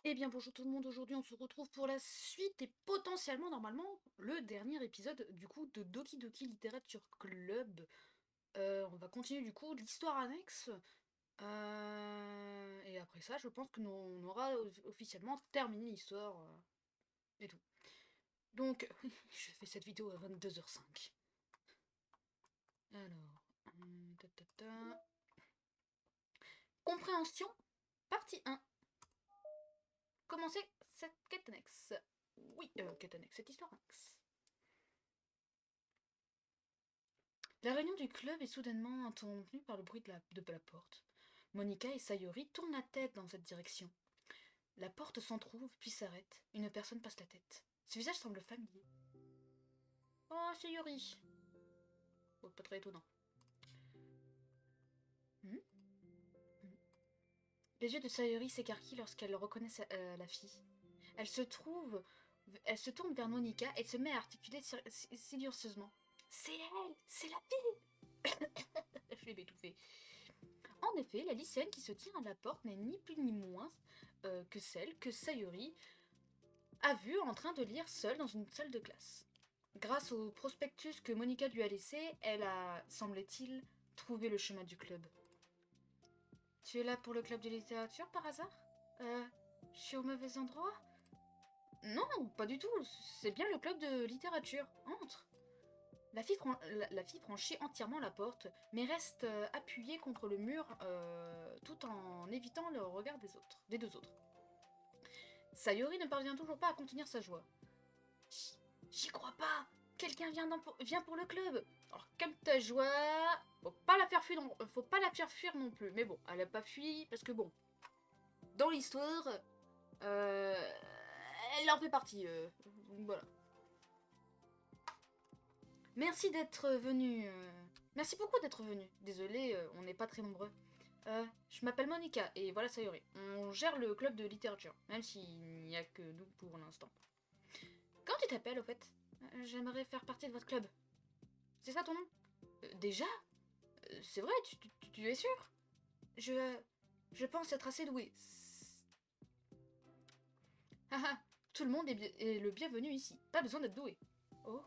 Eh bien bonjour tout le monde, aujourd'hui on se retrouve pour la suite et potentiellement normalement le dernier épisode du coup de Doki Doki Literature Club. On va continuer du coup l'histoire annexe et après ça je pense que on aura officiellement terminé l'histoire et tout. Donc je fais cette vidéo à 22h05. Alors, ta, ta, ta. Compréhension, partie 1. Commencer cette quête annexe. Oui, quête annexe, cette histoire annexe. La réunion du club est soudainement interrompue par le bruit de la porte. Monica et Sayori tournent la tête dans cette direction. La porte s'entrouvre puis s'arrête. Une personne passe la tête. Ce visage semble familier. Oh, Sayori. Oh, pas très étonnant. Hmm. Les yeux de Sayori s'écarquillent lorsqu'elle reconnaît la fille. Elle se trouve... Elle se tourne vers Monica et se met à articuler silencieusement. C'est elle. C'est la fille. Je vais m'étouffer. En effet, la lycéenne qui se tient à la porte n'est ni plus ni moins que celle que Sayori a vue en train de lire seule dans une salle de classe. Grâce au prospectus que Monica lui a laissé, elle a, semblait-il, trouvé le chemin du club. Tu es là pour le club de littérature par hasard Je suis au mauvais endroit Non, pas du tout, c'est bien le club de littérature. Entre. La fille franchit entièrement la porte, mais reste appuyée contre le mur tout en évitant le regard des deux autres. Sayori ne parvient toujours pas à contenir sa joie. J'y crois pas. Quelqu'un vient pour le club. Alors comme ta joie, faut pas la faire fuir non plus. Mais bon, elle a pas fui parce que bon, dans l'histoire, euh, elle en fait partie. Donc voilà. Merci d'être venu. Merci beaucoup d'être venu. Désolé, on n'est pas très nombreux. Je m'appelle Monica et voilà Sayori. On gère le club de littérature, même s'il n'y a que nous pour l'instant. Comment tu t'appelles au fait J'aimerais faire partie de votre club. C'est ça ton nom Déjà C'est vrai, tu es sûr Je. Je pense être assez doué. Haha, tout le monde est le bienvenu ici. Pas besoin d'être doué. Oh,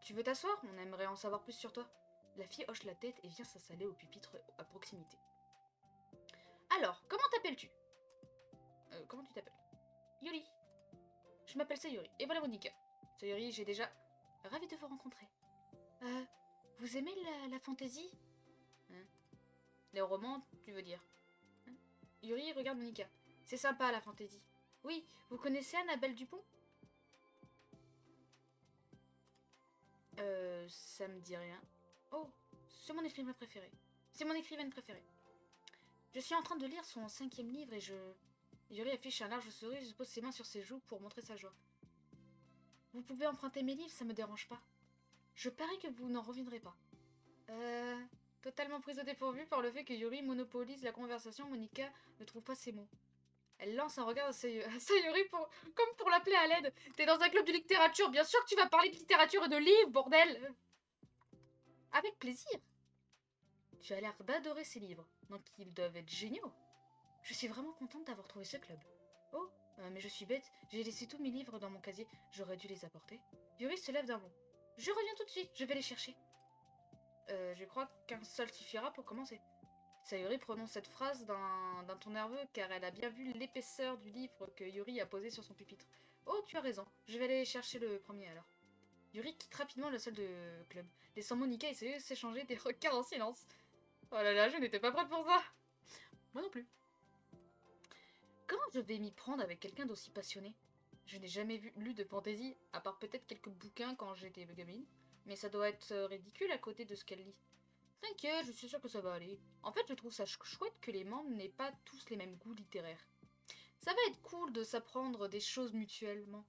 tu veux t'asseoir On aimerait en savoir plus sur toi. La fille hoche la tête et vient s'installer au pupitre à proximité. Alors, comment t'appelles-tu Comment tu t'appelles Yuri. Je m'appelle Sayori. Et voilà Monica. Sayori, j'ai déjà... Ravi de vous rencontrer. Euh, vous aimez la fantaisie Hein Les romans, tu veux dire Hein Yuri regarde Monica. C'est sympa la fantaisie. Oui, vous connaissez Annabelle Dupont ça me dit rien. Oh, c'est mon écrivain préféré. C'est mon écrivaine préférée. Je suis en train de lire son 5e livre et je... Yuri affiche un large sourire et pose ses mains sur ses joues pour montrer sa joie. Vous pouvez emprunter mes livres, ça me dérange pas. Je parie que vous n'en reviendrez pas. Euh... Totalement prise au dépourvu par le fait que Yuri monopolise la conversation, Monica ne trouve pas ses mots. Elle lance un regard à Sayori comme pour l'appeler à l'aide. T'es dans un club de littérature, bien sûr que tu vas parler de littérature et de livres, bordel Avec plaisir. Tu as l'air d'adorer ces livres, donc ils doivent être géniaux. Je suis vraiment contente d'avoir trouvé ce club. Oh, mais je suis bête, j'ai laissé tous mes livres dans mon casier, j'aurais dû les apporter. Yuri se lève d'un bond. Je reviens tout de suite, je vais les chercher. Je crois qu'un seul suffira pour commencer. Sayori prononce cette phrase d'un ton nerveux car elle a bien vu l'épaisseur du livre que Yuri a posé sur son pupitre. Oh, tu as raison, je vais aller chercher le premier alors. Yuri quitte rapidement la salle de club, laissant Monica et Sayori s'échanger des regards en silence. Oh là là, je n'étais pas prête pour ça. Moi non plus. Comment je vais m'y prendre avec quelqu'un d'aussi passionné Je n'ai jamais lu de fantaisie, à part peut-être quelques bouquins quand j'étais gamine, mais ça doit être ridicule à côté de ce qu'elle lit. T'inquiète, je suis sûre que ça va aller. En fait, je trouve ça chouette que les membres n'aient pas tous les mêmes goûts littéraires. Ça va être cool de s'apprendre des choses mutuellement.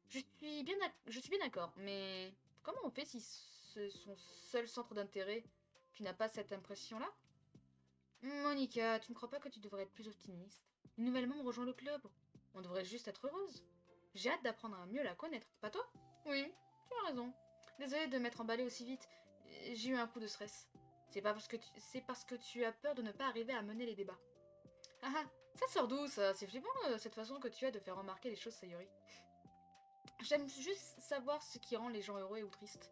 Je suis bien d'accord, mais comment on fait si c'est son seul centre d'intérêt Tu n'as pas cette impression-là Monica, tu ne crois pas que tu devrais être plus optimiste Une nouvelle membre rejoint le club. On devrait juste être heureuse. J'ai hâte d'apprendre à mieux la connaître. Pas toi Oui, tu as raison. Désolée de m'être emballée aussi vite. J'ai eu un coup de stress. C'est parce que tu as peur de ne pas arriver à mener les débats. Ah ah, Ça sort d'où ça? C'est flippant cette façon que tu as de faire remarquer les choses, Sayori. J'aime juste savoir ce qui rend les gens heureux ou tristes.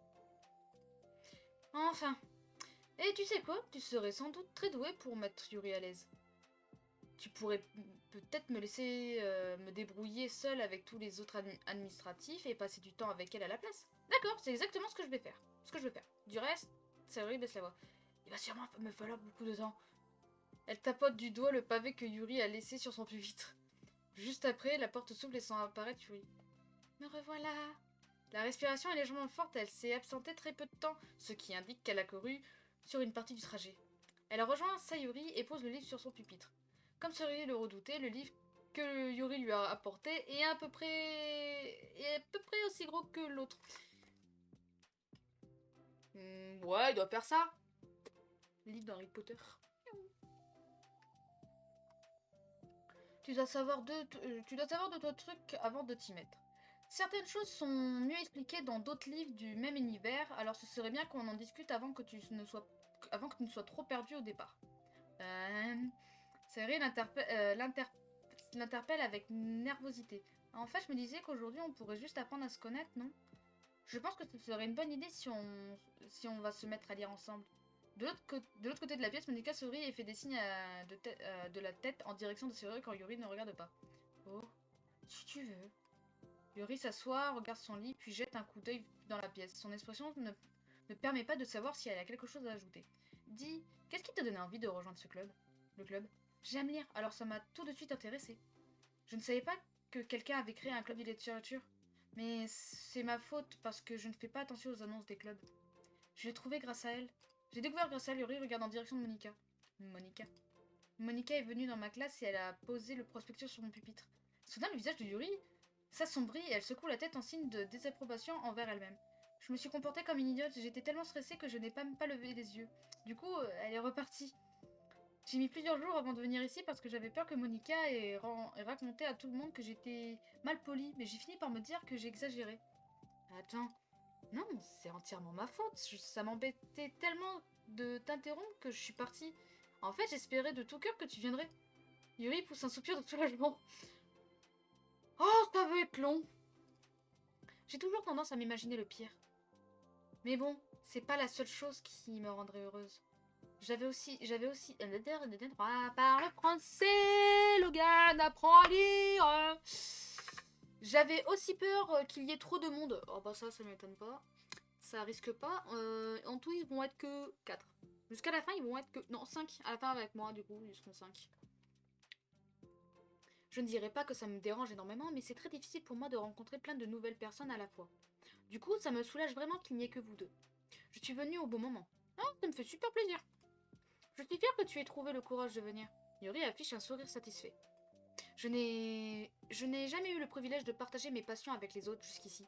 Enfin. Et tu sais quoi? Tu serais sans doute très doué pour mettre Yuri à l'aise. Tu pourrais peut-être me laisser me débrouiller seule avec tous les autres administratifs et passer du temps avec elle à la place. D'accord, c'est exactement ce que je vais faire. Ce que je veux faire. Du reste, Sayori baisse la voix. Il va sûrement me falloir beaucoup de temps. Elle tapote du doigt le pavé que Yuri a laissé sur son pupitre. Juste après, la porte s'ouvre laissant apparaître Yuri. Me revoilà. La respiration est légèrement forte, elle s'est absentée très peu de temps, ce qui indique qu'elle a couru sur une partie du trajet. Elle rejoint Sayuri et pose le livre sur son pupitre. Comme Sayuri le redoutait, le livre que Yuri lui a apporté est à peu près aussi gros que l'autre. Ouais, il doit faire ça. Livre d'Harry Potter. Tu dois savoir deux trucs avant de t'y mettre. Certaines choses sont mieux expliquées dans d'autres livres du même univers, alors ce serait bien qu'on en discute avant que tu ne sois trop perdu au départ. Sayori l'interpelle avec nervosité. En fait, je me disais qu'aujourd'hui on pourrait juste apprendre à se connaître, non? Je pense que ce serait une bonne idée si on va se mettre à lire ensemble. De l'autre côté de la pièce, Monica sourit et fait des signes de la tête en direction de Sayori quand Yuri ne regarde pas. Oh, si tu veux. Yuri s'assoit, regarde son lit, puis jette un coup d'œil dans la pièce. Son expression ne permet pas de savoir si elle a quelque chose à ajouter. Dis, qu'est-ce qui t'a donné envie de rejoindre ce club? Le club? J'aime lire, alors ça m'a tout de suite intéressée. Je ne savais pas que quelqu'un avait créé un club de littérature. Mais c'est ma faute parce que je ne fais pas attention aux annonces des clubs. Je l'ai trouvé grâce à elle. J'ai découvert grâce à elle, Yuri regarde en direction de Monica. Monica. Monica est venue dans ma classe et elle a posé le prospectus sur mon pupitre. Soudain, le visage de Yuri s'assombrit et elle secoue la tête en signe de désapprobation envers elle-même. Je me suis comportée comme une idiote, j'étais tellement stressée que je n'ai même pas levé les yeux. Du coup, elle est repartie. J'ai mis plusieurs jours avant de venir ici parce que j'avais peur que Monica ait raconté à tout le monde que j'étais mal polie, mais j'ai fini par me dire que j'ai exagéré. Attends, non, c'est entièrement ma faute. Ça m'embêtait tellement de t'interrompre que je suis partie. En fait, j'espérais de tout cœur que tu viendrais. Yuri pousse un soupir de soulagement. Oh, ça va être long. J'ai toujours tendance à m'imaginer le pire. Mais bon, c'est pas la seule chose qui me rendrait heureuse. J'avais aussi... Parle français, Logan, apprends à lire. J'avais aussi peur qu'il y ait trop de monde. Oh bah ça m'étonne pas. Ça risque pas. En tout, ils vont être que 4. Jusqu'à la fin, ils vont être que... Non, 5. À la fin, avec moi, du coup, ils seront 5. Je ne dirais pas que ça me dérange énormément, mais c'est très difficile pour moi de rencontrer plein de nouvelles personnes à la fois. Du coup, ça me soulage vraiment qu'il n'y ait que vous deux. Je suis venue au bon moment. Ah, ça me fait super plaisir. Je suis fière que tu aies trouvé le courage de venir. Yuri affiche un sourire satisfait. Je n'ai jamais eu le privilège de partager mes passions avec les autres jusqu'ici.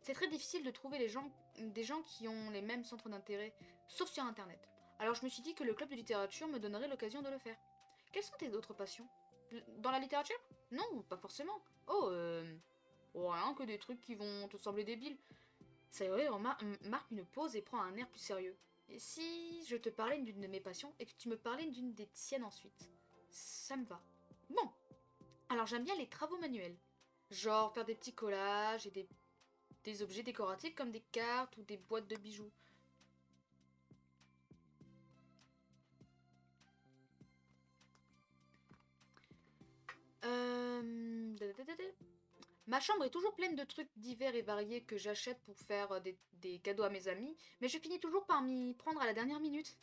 C'est très difficile de trouver des gens qui ont les mêmes centres d'intérêt, sauf sur Internet. Alors je me suis dit que le club de littérature me donnerait l'occasion de le faire. Quelles sont tes autres passions? Dans la littérature? Non, pas forcément. Rien que des trucs qui vont te sembler débiles. Sayori marque une pause et prend un air plus sérieux. Et si je te parlais d'une de mes passions et que tu me parlais d'une des tiennes ensuite? Ça me va. Bon, alors j'aime bien les travaux manuels. Genre faire des petits collages et des objets décoratifs comme des cartes ou des boîtes de bijoux. Euh... Ma chambre est toujours pleine de trucs divers et variés que j'achète pour faire des cadeaux à mes amis, mais je finis toujours par m'y prendre à la dernière minute.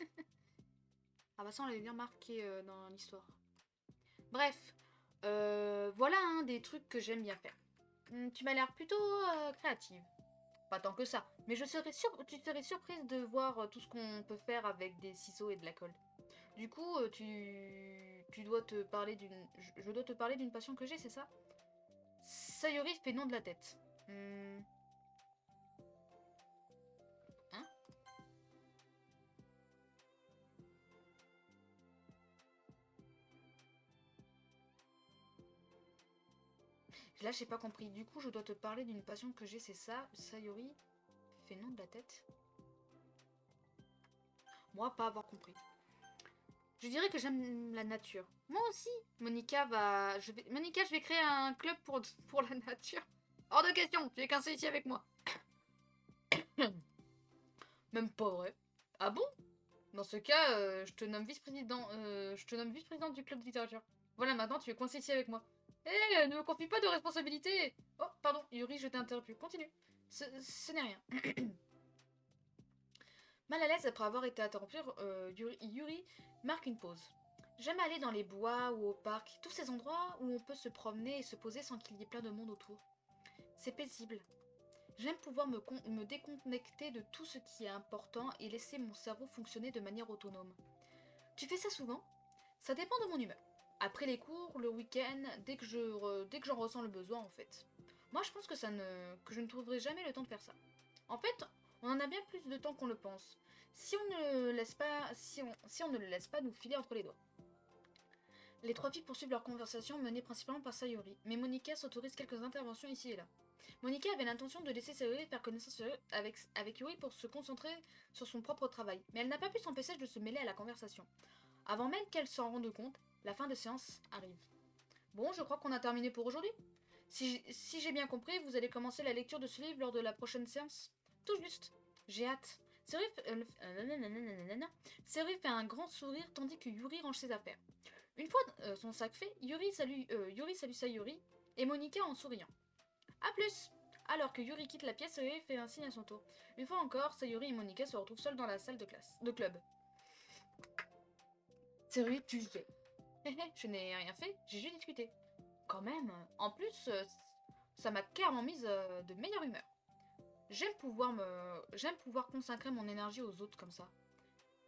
Ah bah ça on l'avait bien marqué dans l'histoire. Bref, voilà des trucs que j'aime bien faire. Tu m'as l'air plutôt créative. Pas tant que ça, mais tu serais surprise de voir tout ce qu'on peut faire avec des ciseaux et de la colle. Du coup, tu dois te parler je dois te parler d'une passion que j'ai, c'est ça? Sayori fait non de la tête. Hein? Là, j'ai pas compris. Du coup, je dois te parler d'une passion que j'ai, c'est ça? Sayori fait non de la tête. Moi, pas avoir compris. Je dirais que j'aime la nature. Moi aussi. Monica, je vais créer un club pour la nature. Hors de question, tu es coincé ici avec moi. Même pas vrai. Ah bon? Dans ce cas, je te nomme vice-président. Je te nomme vice-présidente du club de littérature. Voilà, maintenant tu es coincé ici avec moi. Ne me confie pas de responsabilité. Oh, pardon, Yuri, je t'ai interrompu. Continue. Ce n'est rien. Mal à l'aise après avoir été interrompu, Yuri marque une pause. J'aime aller dans les bois ou au parc, tous ces endroits où on peut se promener et se poser sans qu'il y ait plein de monde autour. C'est paisible. J'aime pouvoir me déconnecter de tout ce qui est important et laisser mon cerveau fonctionner de manière autonome. Tu fais ça souvent? Ça dépend de mon humeur. Après les cours, le week-end, dès que j'en ressens le besoin en fait. Moi je pense que que je ne trouverai jamais le temps de faire ça. En fait, on en a bien plus de temps qu'on le pense. Si on ne laisse pas, si on ne le laisse pas nous filer entre les doigts. Les trois filles poursuivent leur conversation menée principalement par Sayori, mais Monica s'autorise quelques interventions ici et là. Monica avait l'intention de laisser Sayori faire connaissance avec Yuri pour se concentrer sur son propre travail, mais elle n'a pas pu s'empêcher de se mêler à la conversation. Avant même qu'elle s'en rende compte, la fin de séance arrive. Bon, je crois qu'on a terminé pour aujourd'hui. Si j'ai bien compris, vous allez commencer la lecture de ce livre lors de la prochaine séance? Tout juste. J'ai hâte. Sayori fait un grand sourire tandis que Yuri range ses affaires. Une fois son sac fait, Yuri salue Sayori et Monica en souriant. A plus! Alors que Yuri quitte la pièce, Sayori fait un signe à son tour. Une fois encore, Sayori et Monica se retrouvent seuls dans la salle de club. Sayori, tu fais. Je n'ai rien fait, j'ai juste discuté. Quand même, en plus, ça m'a clairement mise de meilleure humeur. J'aime pouvoir consacrer mon énergie aux autres comme ça.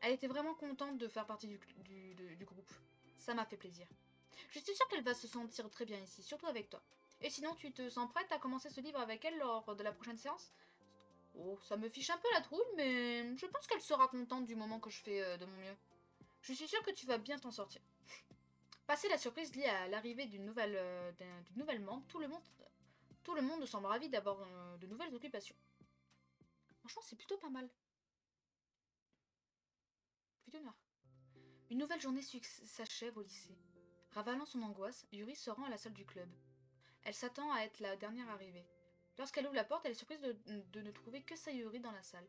Elle était vraiment contente de faire partie du groupe. Ça m'a fait plaisir. Je suis sûre qu'elle va se sentir très bien ici, surtout avec toi. Et sinon, tu te sens prête à commencer ce livre avec elle lors de la prochaine séance? Oh, ça me fiche un peu la trouille, mais je pense qu'elle sera contente du moment que je fais de mon mieux. Je suis sûre que tu vas bien t'en sortir. Passé la surprise liée à l'arrivée d'une nouvelle membre, tout le monde semble ravi d'avoir de nouvelles occupations. Franchement, c'est plutôt pas mal. Plutôt noir. Une nouvelle journée s'achève au lycée. Ravalant son angoisse, Yuri se rend à la salle du club. Elle s'attend à être la dernière arrivée. Lorsqu'elle ouvre la porte, elle est surprise de ne trouver que Sayori dans la salle.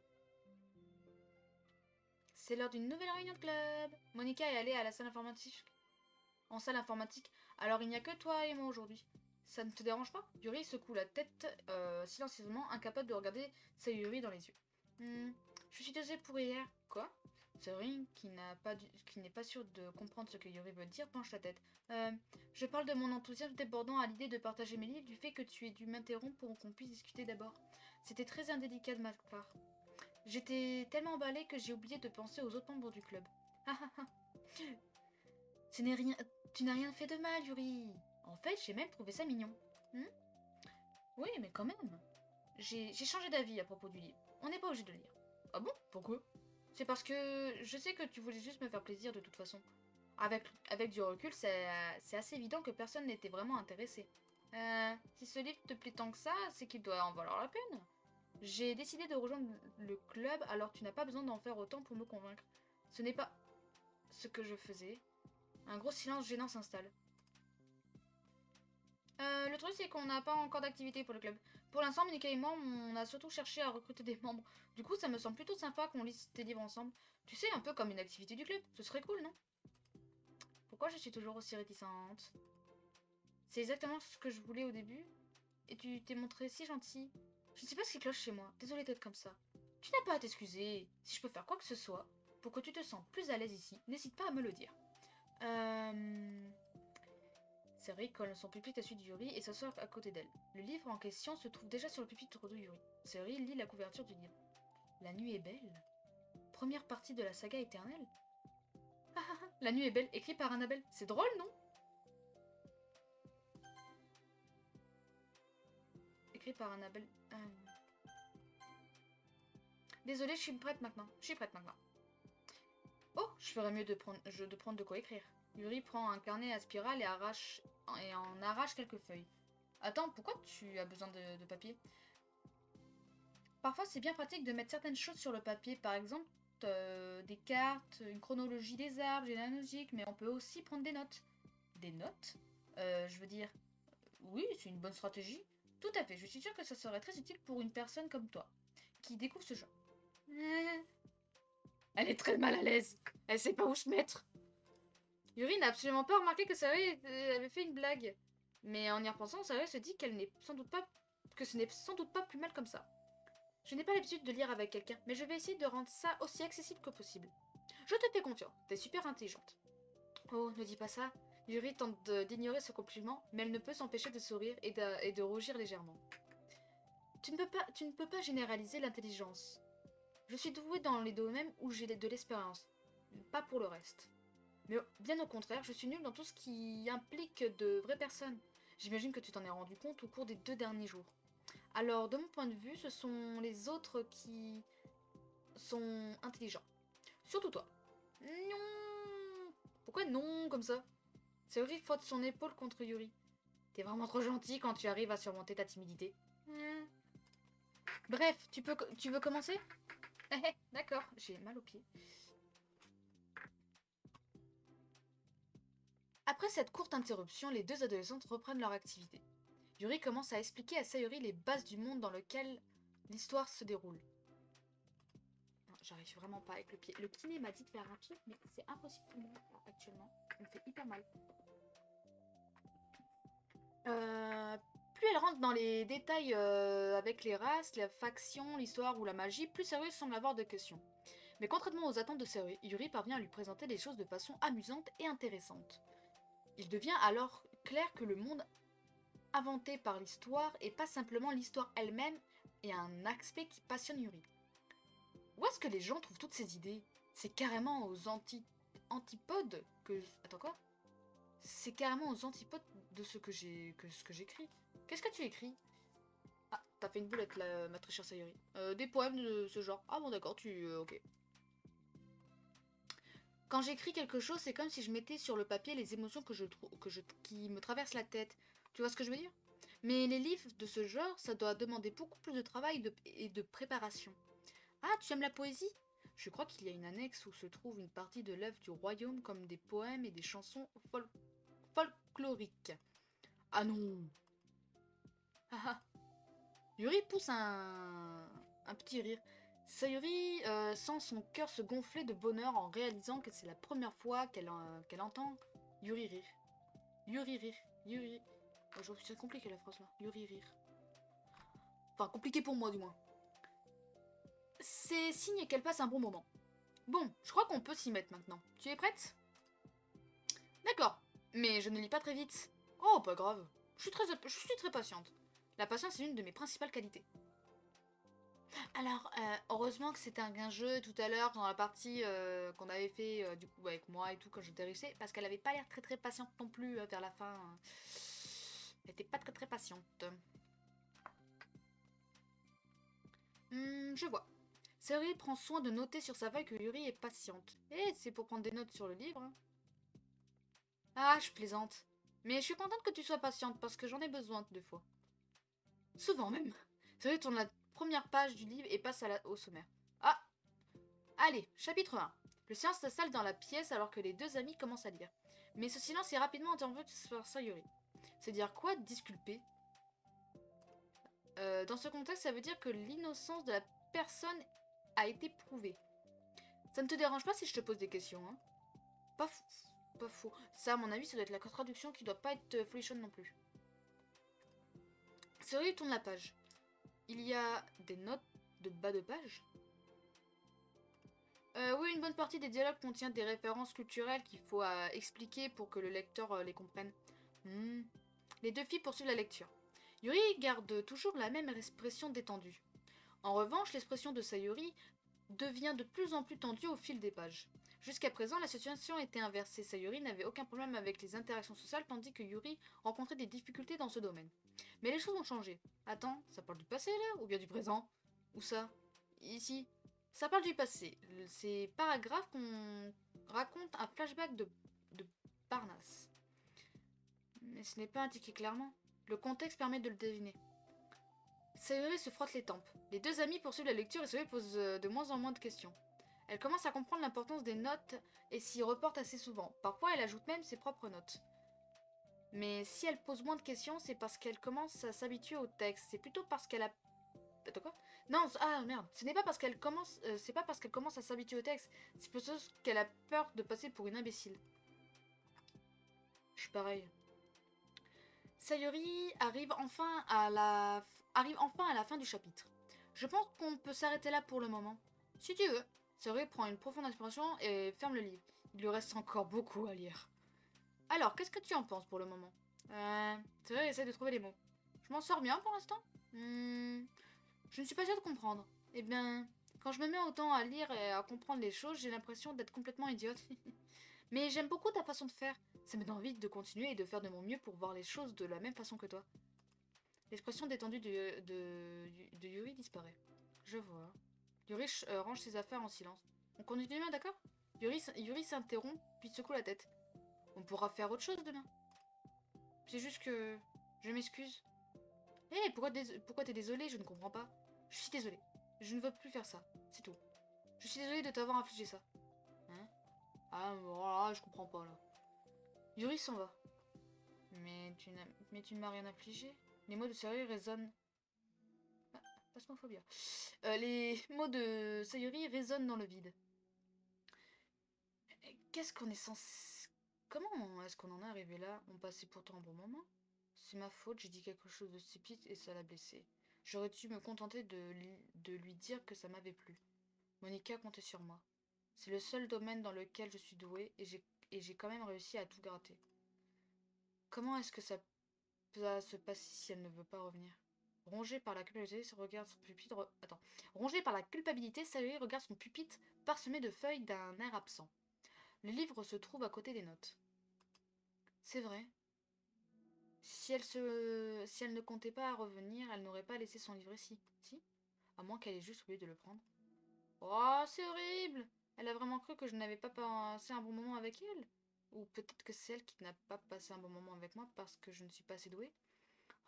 C'est l'heure d'une nouvelle réunion de club. Monica est allée à la salle informatique. En salle informatique. Alors il n'y a que toi et moi aujourd'hui. Ça ne te dérange pas? Yuri secoue la tête silencieusement, incapable de regarder Sayori dans les yeux. Je suis désolée pour hier. Quoi? Sayori, qui n'est pas sûre de comprendre ce que Yuri veut dire, penche la tête. Je parle de mon enthousiasme débordant à l'idée de partager mes livres, du fait que tu aies dû m'interrompre pour qu'on puisse discuter d'abord. C'était très indélicat de ma part. J'étais tellement emballée que j'ai oublié de penser aux autres membres du club. Ce n'est rien... Tu n'as rien fait de mal, Yuri. En fait, j'ai même trouvé ça mignon. Oui, mais quand même. J'ai changé d'avis à propos du livre. On n'est pas obligé de le lire. Ah bon? Pourquoi? C'est parce que je sais que tu voulais juste me faire plaisir de toute façon. Avec du recul, c'est assez évident que personne n'était vraiment intéressé. Si ce livre te plaît tant que ça, c'est qu'il doit en valoir la peine. J'ai décidé de rejoindre le club, alors tu n'as pas besoin d'en faire autant pour me convaincre. Ce n'est pas ce que je faisais. Un gros silence gênant s'installe. Le truc, c'est qu'on n'a pas encore d'activité pour le club. Pour l'instant, Monica et moi, on a surtout cherché à recruter des membres. Du coup, ça me semble plutôt sympa qu'on lise tes livres ensemble. Tu sais, un peu comme une activité du club. Ce serait cool, non? Pourquoi je suis toujours aussi réticente? C'est exactement ce que je voulais au début. Et tu t'es montré si gentil. Je ne sais pas ce qui cloche chez moi. Désolée d'être comme ça. Tu n'as pas à t'excuser. Si je peux faire quoi que ce soit pour que tu te sens plus à l'aise ici, n'hésite pas à me le dire. Sayori colle son pupitre à celui de Yuri et s'assoit à côté d'elle. Le livre en question se trouve déjà sur le pupitre de Yuri. Sayori lit la couverture du livre. La nuit est belle. Première partie de la saga éternelle. La nuit est belle, écrit par Annabelle. C'est drôle, non? Écrit par Annabelle. Désolée, je suis prête maintenant. Oh, je ferais mieux de prendre de quoi écrire. Yuri prend un carnet à spirale et en arrache quelques feuilles. Attends, pourquoi tu as besoin de papier? Parfois, c'est bien pratique de mettre certaines choses sur le papier. Par exemple, des cartes, une chronologie des arbres généalogiques, mais on peut aussi prendre des notes. Des notes? Je veux dire, oui, c'est une bonne stratégie. Tout à fait, je suis sûre que ça serait très utile pour une personne comme toi, qui découvre ce genre. Elle est très mal à l'aise. Elle sait pas où se mettre. Yuri n'a absolument pas remarqué que Sayori avait fait une blague. Mais en y repensant, Sayori se dit qu'elle n'est sans doute pas... que ce n'est sans doute pas plus mal comme ça. Je n'ai pas l'habitude de lire avec quelqu'un, mais je vais essayer de rendre ça aussi accessible que possible. Je te fais confiance, t'es super intelligente. Oh, ne dis pas ça. Yuri tente d'ignorer ce compliment, mais elle ne peut s'empêcher de sourire et de rougir légèrement. Tu ne peux pas généraliser l'intelligence. Je suis douée dans les domaines où j'ai de l'expérience, pas pour le reste. Mais bien au contraire, je suis nulle dans tout ce qui implique de vraies personnes. J'imagine que tu t'en es rendu compte au cours des 2 derniers jours. Alors, de mon point de vue, ce sont les autres qui sont intelligents. Surtout toi. Non. Pourquoi non comme ça? Sayori frotte son épaule contre Yuri. T'es vraiment trop gentil quand tu arrives à surmonter ta timidité. Bref, tu veux commencer? D'accord, j'ai mal aux pieds. Après cette courte interruption, les deux adolescentes reprennent leur activité. Yuri commence à expliquer à Sayori les bases du monde dans lequel l'histoire se déroule. J'arrive vraiment pas avec le pied. Le kiné m'a dit de faire un pied, mais c'est impossible pour moi actuellement. Ça me fait hyper mal. Plus elle rentre dans les détails avec les races, la faction, l'histoire ou la magie, plus Sayori semble avoir de questions. Mais contrairement aux attentes de Sayori, Yuri parvient à lui présenter les choses de façon amusante et intéressante. Il devient alors clair que le monde inventé par l'histoire et pas simplement l'histoire elle-même est un aspect qui passionne Yuri. Où est-ce que les gens trouvent toutes ces idées? C'est carrément aux antipodes que... Attends quoi? C'est carrément aux antipodes de ce que j'écris. Qu'est-ce que tu écris? Ah, t'as fait une boulette là, ma très chère Sayori. Des poèmes de ce genre. Ah bon d'accord, ok. Quand j'écris quelque chose, c'est comme si je mettais sur le papier les émotions qui me traversent la tête. Tu vois ce que je veux dire? Mais les livres de ce genre, ça doit demander beaucoup plus de travail et de préparation. Ah, tu aimes la poésie? Je crois qu'il y a une annexe où se trouve une partie de l'œuvre du royaume comme des poèmes et des chansons folkloriques. Ah non! Haha. Yuri pousse un petit rire. Sayuri sent son cœur se gonfler de bonheur en réalisant que c'est la première fois qu'elle entend Yuri rire. Yuri rire. Yuri. Oh, c'est compliqué la phrase là. Yuri rire. Enfin, compliqué pour moi du moins. C'est signe qu'elle passe un bon moment. Bon, je crois qu'on peut s'y mettre maintenant. Tu es prête? D'accord, mais je ne lis pas très vite. Oh, pas grave. Je suis très patiente. La patience est une de mes principales qualités. Alors, heureusement que c'était un jeu tout à l'heure dans la partie qu'on avait fait du coup avec moi et tout quand j'étais réussie, parce qu'elle avait pas l'air très patiente non plus vers la fin. Elle était pas très patiente. Je vois. Sayori prend soin de noter sur sa feuille que Yuri est patiente. Et c'est pour prendre des notes sur le livre. Hein. Ah, je plaisante. Mais je suis contente que tu sois patiente parce que j'en ai besoin deux fois. Souvent même. Sayori tourne la première page du livre et passe au sommaire. Ah! Allez, chapitre 1. Le silence s'installe dans la pièce alors que les deux amis commencent à lire. Mais ce silence est rapidement interrompu par Sayori. C'est dire quoi, disculper? Dans ce contexte, ça veut dire que l'innocence de la personne a été prouvée. Ça ne te dérange pas si je te pose des questions, hein? Pas fou. Ça, à mon avis, ça doit être la traduction qui doit pas être folichonne non plus. Sayori tourne la page. Il y a des notes de bas de page? Oui, une bonne partie des dialogues contient des références culturelles qu'il faut expliquer pour que le lecteur les comprenne. Les deux filles poursuivent la lecture. Yuri garde toujours la même expression détendue. En revanche, l'expression de Sayori devient de plus en plus tendue au fil des pages. Jusqu'à présent, la situation était inversée. Sayori n'avait aucun problème avec les interactions sociales, tandis que Yuri rencontrait des difficultés dans ce domaine. Mais les choses ont changé. Attends, ça parle du passé là? Ou bien du présent? Où ça? Ici? Ça parle du passé. Ces paragraphes qu'on raconte un flashback de Parnasse. Mais ce n'est pas indiqué clairement. Le contexte permet de le deviner. Sayori se frotte les tempes. Les deux amis poursuivent la lecture et Sayori pose de moins en moins de questions. Elle commence à comprendre l'importance des notes et s'y reporte assez souvent. Parfois, elle ajoute même ses propres notes. Mais si elle pose moins de questions, c'est parce qu'elle commence à s'habituer au texte. C'est plutôt parce qu'elle a... Attends quoi? Non, ah merde. Ce n'est pas parce qu'elle commence... c'est pas parce qu'elle commence à s'habituer au texte. C'est plutôt qu'elle a peur de passer pour une imbécile. Je suis pareil. Sayori arrive enfin à la fin du chapitre. Je pense qu'on peut s'arrêter là pour le moment. Si tu veux. Sayori prend une profonde inspiration et ferme le livre. Il lui reste encore beaucoup à lire. Alors, qu'est-ce que tu en penses pour le moment? Sayori essaie de trouver les mots. Je m'en sors bien pour l'instant. Je ne suis pas sûre de comprendre. Eh bien, quand je me mets autant à lire et à comprendre les choses, j'ai l'impression d'être complètement idiote. Mais j'aime beaucoup ta façon de faire. Ça me donne envie de continuer et de faire de mon mieux pour voir les choses de la même façon que toi. L'expression détendue de Yuri disparaît. Je vois. Yuri range ses affaires en silence. On continue demain, d'accord? Yuri s'interrompt, puis secoue la tête. On pourra faire autre chose demain. C'est juste que... Je m'excuse. Hé, pourquoi t'es désolée? Je ne comprends pas. Je suis désolée. Je ne veux plus faire ça. C'est tout. Je suis désolée de t'avoir infligé ça. Hein? Ah, voilà, je comprends pas, là. Yuri s'en va. Mais tu ne m'as rien infligé. Les mots de Sayori résonnent... Ah, phasmophobia. Les mots de Sayori résonnent dans le vide. Qu'est-ce qu'on est censé... Comment est-ce qu'on en est arrivé là? On passait pourtant un bon moment. C'est ma faute, j'ai dit quelque chose de stupide et ça l'a blessé. J'aurais dû me contenter de lui dire que ça m'avait plu. Monica comptait sur moi. C'est le seul domaine dans lequel je suis douée et j'ai quand même réussi à tout gratter. Comment est-ce que ça peut se passer si elle ne veut pas revenir? Rongée par la culpabilité, regarde son pupitre... Attends. Rongée par la culpabilité, Sayori regarde son pupitre parsemé de feuilles d'un air absent. Le livre se trouve à côté des notes. C'est vrai. Si elle ne comptait pas à revenir, elle n'aurait pas laissé son livre ici. Si? À moins qu'elle ait juste oublié de le prendre. Oh, c'est horrible! Elle a vraiment cru que je n'avais pas passé un bon moment avec elle? Ou peut-être que c'est elle qui n'a pas passé un bon moment avec moi parce que je ne suis pas assez douée?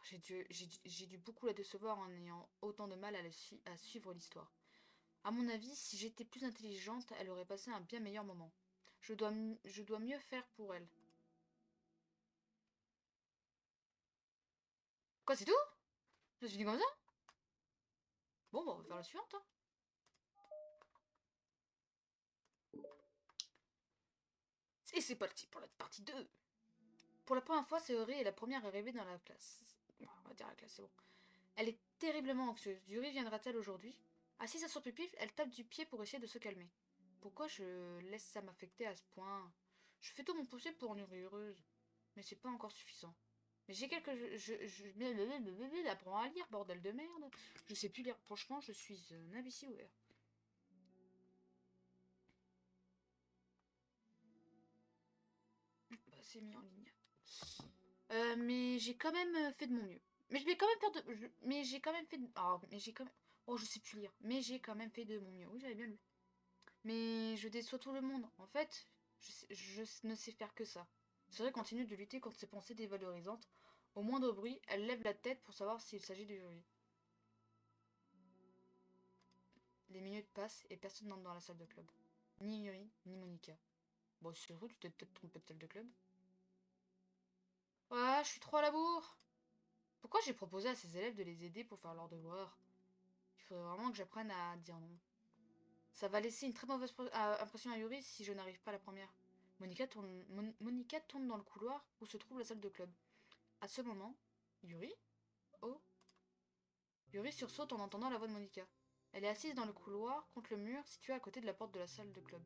J'ai dû beaucoup la décevoir en ayant autant de mal à suivre l'histoire. À mon avis, si j'étais plus intelligente, elle aurait passé un bien meilleur moment. Je dois mieux faire pour elle. Quoi, c'est tout? Ça se finit comme ça? Bon, bah, on va faire la suivante, hein. Et c'est parti pour la partie 2. Pour la première fois, Sayori est la première arrivée dans la classe. On va dire la classe, c'est bon. Elle est terriblement anxieuse. Yuri viendra-t-elle aujourd'hui? Assise à son pupitre, elle tape du pied pour essayer de se calmer. Pourquoi je laisse ça m'affecter à ce point? Je fais tout mon possible pour en rendre heureuse. Mais c'est pas encore suffisant. Mais j'ai quelques... Apprends à lire, bordel de merde. Je sais plus lire. Franchement, je suis un imbécile ouvert. Bah, c'est mis en ligne. Mais j'ai quand même fait de mon mieux. Mais je vais quand même faire de... Mais j'ai quand même fait de... Oh, mais j'ai quand même... Oh, je sais plus lire. Mais j'ai quand même fait de mon mieux. Oui, j'avais bien lu. Mais je déçois tout le monde. En fait, je ne sais faire que ça. Sori continue de lutter contre ses pensées dévalorisantes. Au moindre bruit, elle lève la tête pour savoir s'il s'agit de Yuri. Les minutes passent et personne n'entre dans la salle de club. Ni Yuri, ni Monica. Bon, c'est vrai, tu t'es peut-être trompé de salle de club. Ouais, je suis trop à la bourre. Pourquoi j'ai proposé à ces élèves de les aider pour faire leurs devoirs? Il faudrait vraiment que j'apprenne à dire non. Ça va laisser une très mauvaise impression à Yuri si je n'arrive pas à la première. Monica tourne dans le couloir où se trouve la salle de club. À ce moment, Yuri? Oh. Yuri sursaute en entendant la voix de Monica. Elle est assise dans le couloir, contre le mur, situé à côté de la porte de la salle de club.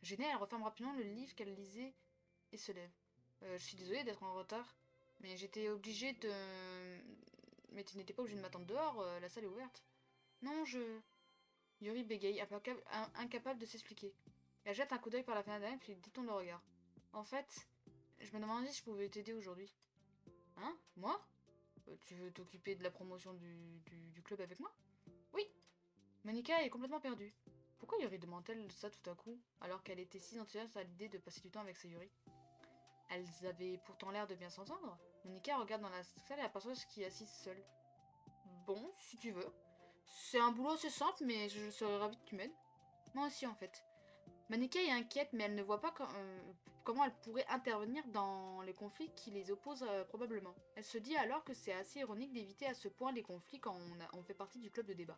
Gênée, elle referme rapidement le livre qu'elle lisait et se lève. Je suis désolée d'être en retard, mais j'étais obligée de... Mais tu n'étais pas obligée de m'attendre dehors, la salle est ouverte. Non, je... Yuri bégaye, incapable de s'expliquer. Elle jette un coup d'œil par la fenêtre puis détourne le regard. En fait, je me demandais si je pouvais t'aider aujourd'hui. Hein? Moi? Tu veux t'occuper de la promotion du club avec moi? Oui. Monica est complètement perdue. Pourquoi Yuri demande-t-elle ça tout à coup, alors qu'elle était si enthousiaste à l'idée de passer du temps avec Sayuri? Elles avaient pourtant l'air de bien s'entendre. Monica regarde dans la salle et aperçoit ce qui est assise seule. Bon, si tu veux. C'est un boulot assez simple, mais je serais ravie que tu m'aides. Moi aussi en fait. Manika est inquiète, mais elle ne voit pas comment elle pourrait intervenir dans les conflits qui les opposent probablement. Elle se dit alors que c'est assez ironique d'éviter à ce point les conflits quand on fait partie du club de débat.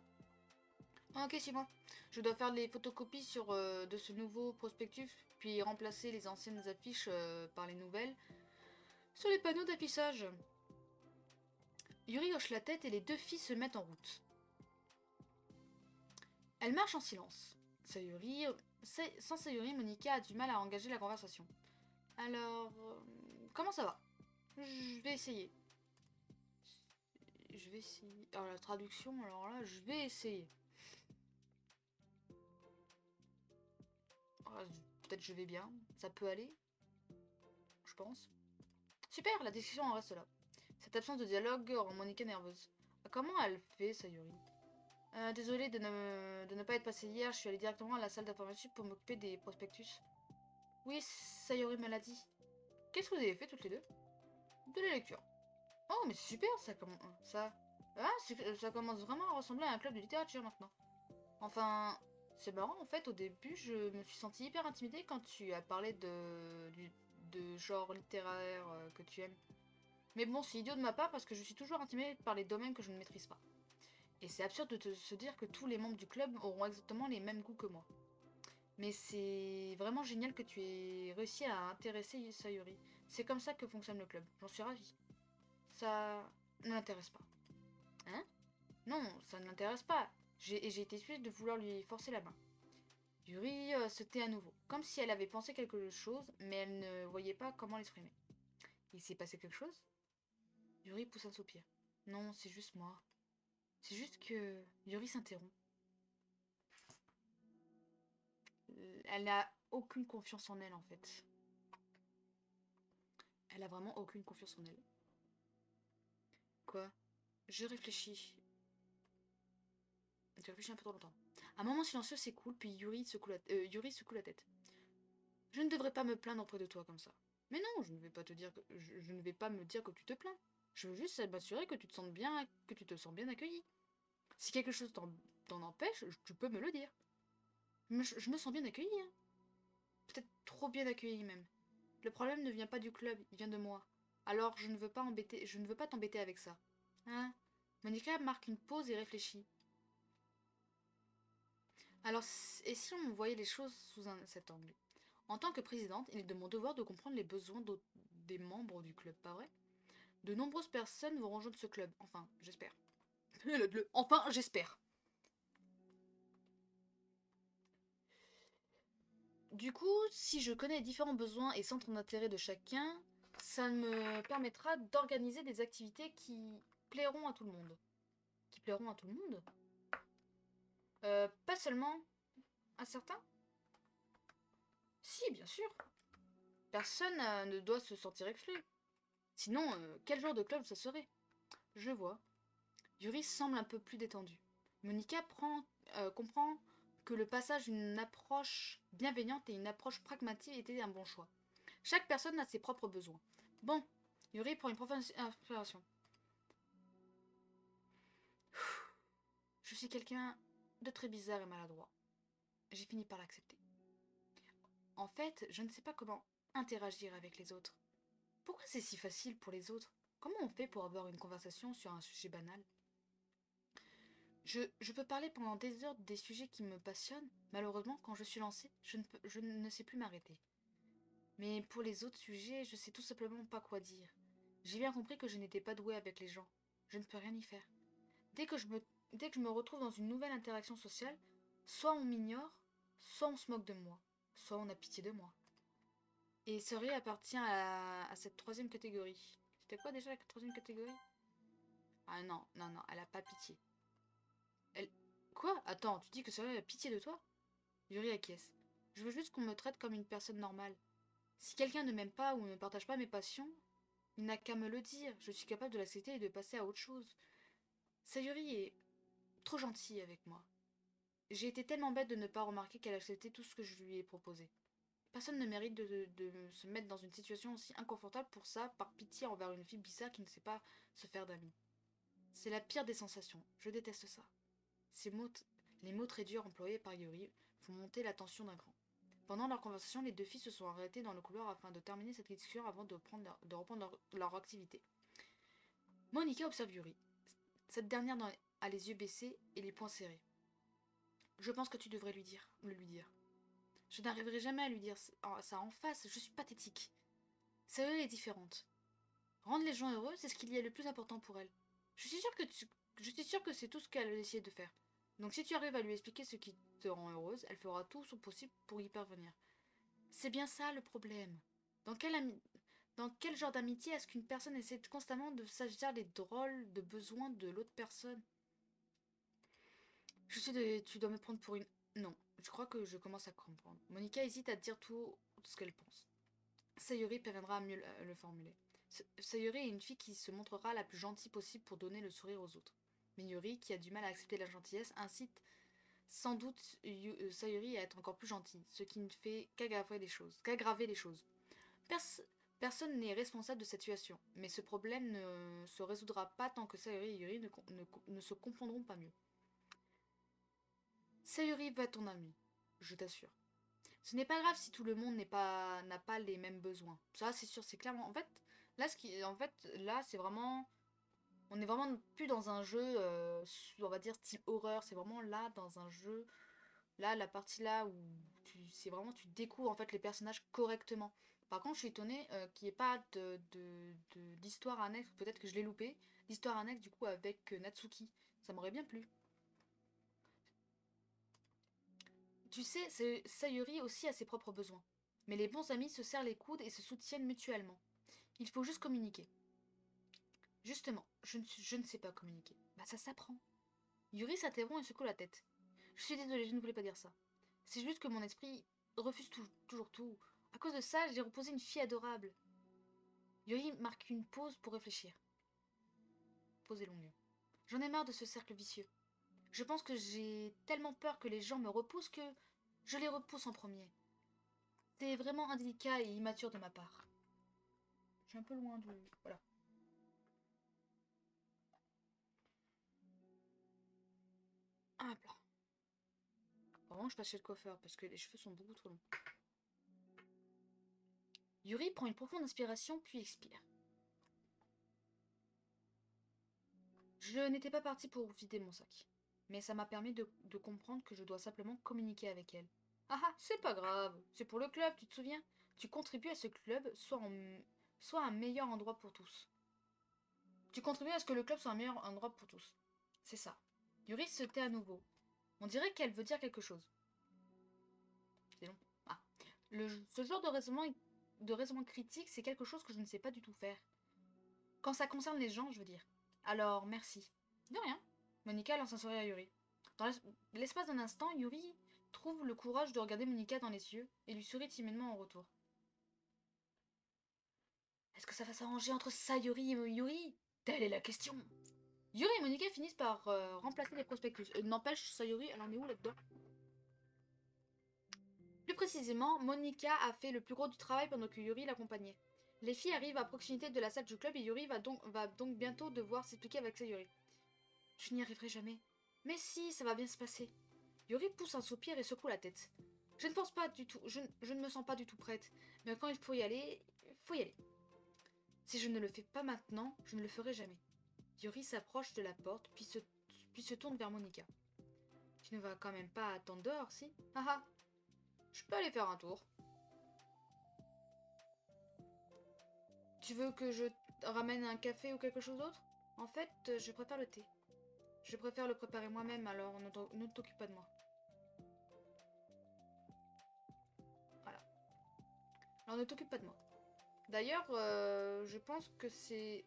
Ok, c'est bon. Je dois faire les photocopies de ce nouveau prospectus, puis remplacer les anciennes affiches par les nouvelles sur les panneaux d'affichage. Yuri hoche la tête et les deux filles se mettent en route. Elles marchent en silence. Sans Sayuri, Monica a du mal à engager la conversation. Alors, comment ça va? Je vais essayer. Alors la traduction, alors là, je vais essayer. Oh, peut-être je vais bien. Ça peut aller. Je pense. Super, la discussion en reste là. Cette absence de dialogue rend Monica nerveuse. Comment elle fait, Sayuri? Désolée de ne pas être passée hier, je suis allée directement à la salle d'information pour m'occuper des prospectus. Oui, Sayuri me l'a dit. Qu'est-ce que vous avez fait toutes les deux? De la lecture. Oh, mais c'est super, ça commence vraiment à ressembler à un club de littérature maintenant. Enfin, c'est marrant, en fait, au début, je me suis sentie hyper intimidée quand tu as parlé de genre littéraire que tu aimes. Mais bon, c'est idiot de ma part parce que je suis toujours intimidée par les domaines que je ne maîtrise pas. Et c'est absurde de se dire que tous les membres du club auront exactement les mêmes goûts que moi. Mais c'est vraiment génial que tu aies réussi à intéresser Sayuri. C'est comme ça que fonctionne le club. J'en suis ravie. Ça ne l'intéresse pas. Hein? Non, ça ne l'intéresse pas. J'ai été suite de vouloir lui forcer la main. Yuri se tait à nouveau, comme si elle avait pensé quelque chose, mais elle ne voyait pas comment l'exprimer. Il s'est passé quelque chose? Yuri pousse un soupir. Non, c'est juste moi. C'est juste que Yuri s'interrompt. Elle n'a aucune confiance en elle, en fait. Elle a vraiment aucune confiance en elle. Quoi? Je réfléchis. Tu réfléchis un peu trop longtemps. Un moment silencieux s'écoule, puis Yuri secoue la tête. Je ne devrais pas me plaindre auprès de toi comme ça. Mais non, je ne vais pas te dire que je ne vais pas me dire que tu te plains. Je veux juste m'assurer que tu te sens bien, que tu te sens bien accueilli. Si quelque chose t'en empêche, tu peux me le dire. Je me sens bien accueilli, hein. Peut-être trop bien accueilli même. Le problème ne vient pas du club, il vient de moi. Alors je ne veux pas t'embêter avec ça. Hein? Monica marque une pause et réfléchit. Alors, et si on voyait les choses cet angle? En tant que présidente, il est de mon devoir de comprendre les besoins des membres du club, pas vrai? De nombreuses personnes vont rejoindre ce club. Enfin, j'espère. Enfin, j'espère. Du coup, si je connais les différents besoins et centres d'intérêt de chacun, ça me permettra d'organiser des activités qui plairont à tout le monde. Qui plairont à tout le monde? Pas seulement à certains? Si, bien sûr. Personne ne doit se sentir exclu. Sinon, quel genre de club ça serait? Je vois. Yuri semble un peu plus détendu. Monica comprend que le passage d'une approche bienveillante et une approche pragmatique était un bon choix. Chaque personne a ses propres besoins. Bon, Yuri prend une profonde inspiration. Je suis quelqu'un de très bizarre et maladroit. J'ai fini par l'accepter. En fait, je ne sais pas comment interagir avec les autres. Pourquoi c'est si facile pour les autres? Comment on fait pour avoir une conversation sur un sujet banal? Je peux parler pendant des heures des sujets qui me passionnent. Malheureusement, quand je suis lancée, je ne sais plus m'arrêter. Mais pour les autres sujets, je sais tout simplement pas quoi dire. J'ai bien compris que je n'étais pas douée avec les gens. Je ne peux rien y faire. Dès que je me retrouve dans une nouvelle interaction sociale, soit on m'ignore, soit on se moque de moi, soit on a pitié de moi. Et Sori appartient à cette troisième catégorie. C'était quoi déjà la troisième catégorie? Ah non, non, non, elle a pas pitié. Elle... Quoi? Attends, tu dis que Sori a pitié de toi? Yuri acquiesce. Je veux juste qu'on me traite comme une personne normale. Si quelqu'un ne m'aime pas ou ne partage pas mes passions, il n'a qu'à me le dire. Je suis capable de l'accepter et de passer à autre chose. Sayuri est trop gentille avec moi. J'ai été tellement bête de ne pas remarquer qu'elle acceptait tout ce que je lui ai proposé. Personne ne mérite de se mettre dans une situation aussi inconfortable pour ça, par pitié envers une fille bizarre qui ne sait pas se faire d'amis. C'est la pire des sensations. Je déteste ça. Les mots très durs employés par Yuri font monter la tension d'un cran. Pendant leur conversation, les deux filles se sont arrêtées dans le couloir afin de terminer cette discussion avant de reprendre leur activité. Monica observe Yuri. Cette dernière a les yeux baissés et les poings serrés. Je pense que tu devrais le lui dire. Je n'arriverai jamais à lui dire ça en face, je suis pathétique. Sayuri est différente. Rendre les gens heureux, c'est ce qu'il y a le plus important pour elle. Je suis sûre que c'est tout ce qu'elle a essayé de faire. Donc si tu arrives à lui expliquer ce qui te rend heureuse, elle fera tout son possible pour y parvenir. C'est bien ça le problème. Dans quel genre d'amitié est-ce qu'une personne essaie constamment de satisfaire les drôles de besoins de l'autre personne? Tu dois me prendre pour une... Non, je crois que je commence à comprendre. Monica hésite à dire tout ce qu'elle pense. Sayuri parviendra à mieux le formuler. Sayuri est une fille qui se montrera la plus gentille possible pour donner le sourire aux autres. Mais Yuri, qui a du mal à accepter la gentillesse, incite sans doute Sayuri à être encore plus gentille, ce qui ne fait qu'aggraver les choses. Personne n'est responsable de cette situation, mais ce problème ne se résoudra pas tant que Sayuri et Yuri ne se comprendront pas mieux. Sayuri va être ton ami, je t'assure. Ce n'est pas grave si tout le monde n'a pas les mêmes besoins. Ça, c'est sûr, c'est clairement... là, c'est vraiment... On est vraiment plus dans un jeu, on va dire, style horreur. C'est vraiment là, dans un jeu... Là, la partie là où c'est vraiment... Tu découvres, en fait, les personnages correctement. Par contre, je suis étonnée qu'il n'y ait pas d'histoire annexe. Peut-être que je l'ai loupé. D'histoire annexe, du coup, avec Natsuki. Ça m'aurait bien plu. Tu sais, Sayuri aussi a ses propres besoins. Mais les bons amis se serrent les coudes et se soutiennent mutuellement. Il faut juste communiquer. Justement, je ne sais pas communiquer. Bah ça s'apprend. Yuri s'interrompt et secoue la tête. Je suis désolée, je ne voulais pas dire ça. C'est juste que mon esprit refuse toujours tout. À cause de ça, j'ai reposé une fille adorable. Yuri marque une pause pour réfléchir. Pause est longue. J'en ai marre de ce cercle vicieux. Je pense que j'ai tellement peur que les gens me repoussent que je les repousse en premier. C'est vraiment indélicat et immature de ma part. Je suis un peu loin de... Voilà. Ah, plat. Vraiment, je passe chez le coiffeur parce que les cheveux sont beaucoup trop longs. Yuri prend une profonde inspiration puis expire. Je n'étais pas partie pour vider mon sac. Mais ça m'a permis de comprendre que je dois simplement communiquer avec elle. Ah ah, c'est pas grave. C'est pour le club, tu te souviens? Tu contribues à ce club, soit un meilleur endroit pour tous. Tu contribues à ce que le club soit un meilleur endroit pour tous. C'est ça. Yuri se tait à nouveau. On dirait qu'elle veut dire quelque chose. C'est long. Ah. Ce genre de raisonnement critique, c'est quelque chose que je ne sais pas du tout faire. Quand ça concerne les gens, je veux dire. Alors, merci. De rien. Monica lance un sourire à Yuri. Dans l'espace d'un instant, Yuri trouve le courage de regarder Monica dans les yeux et lui sourit timidement en retour. Est-ce que ça va s'arranger entre Sayuri et Yuri? Telle est la question. Yuri et Monica finissent par remplacer les prospectus. N'empêche, Sayuri, elle en est où là-dedans? Plus précisément, Monica a fait le plus gros du travail pendant que Yuri l'accompagnait. Les filles arrivent à proximité de la salle du club et Yuri va donc bientôt devoir s'expliquer avec Sayuri. Je n'y arriverai jamais. Mais si, ça va bien se passer. Yuri pousse un soupir et secoue la tête. Je ne pense pas du tout, je ne me sens pas du tout prête. Mais quand il faut y aller, il faut y aller. Si je ne le fais pas maintenant, je ne le ferai jamais. Yuri s'approche de la porte, puis se tourne vers Monica. Tu ne vas quand même pas attendre dehors, si? Haha. Je peux aller faire un tour. Tu veux que je ramène un café ou quelque chose d'autre? En fait, je préfère le thé. Je préfère le préparer moi-même, alors ne t'occupe pas de moi. Voilà. Alors ne t'occupe pas de moi. D'ailleurs, je pense que c'est...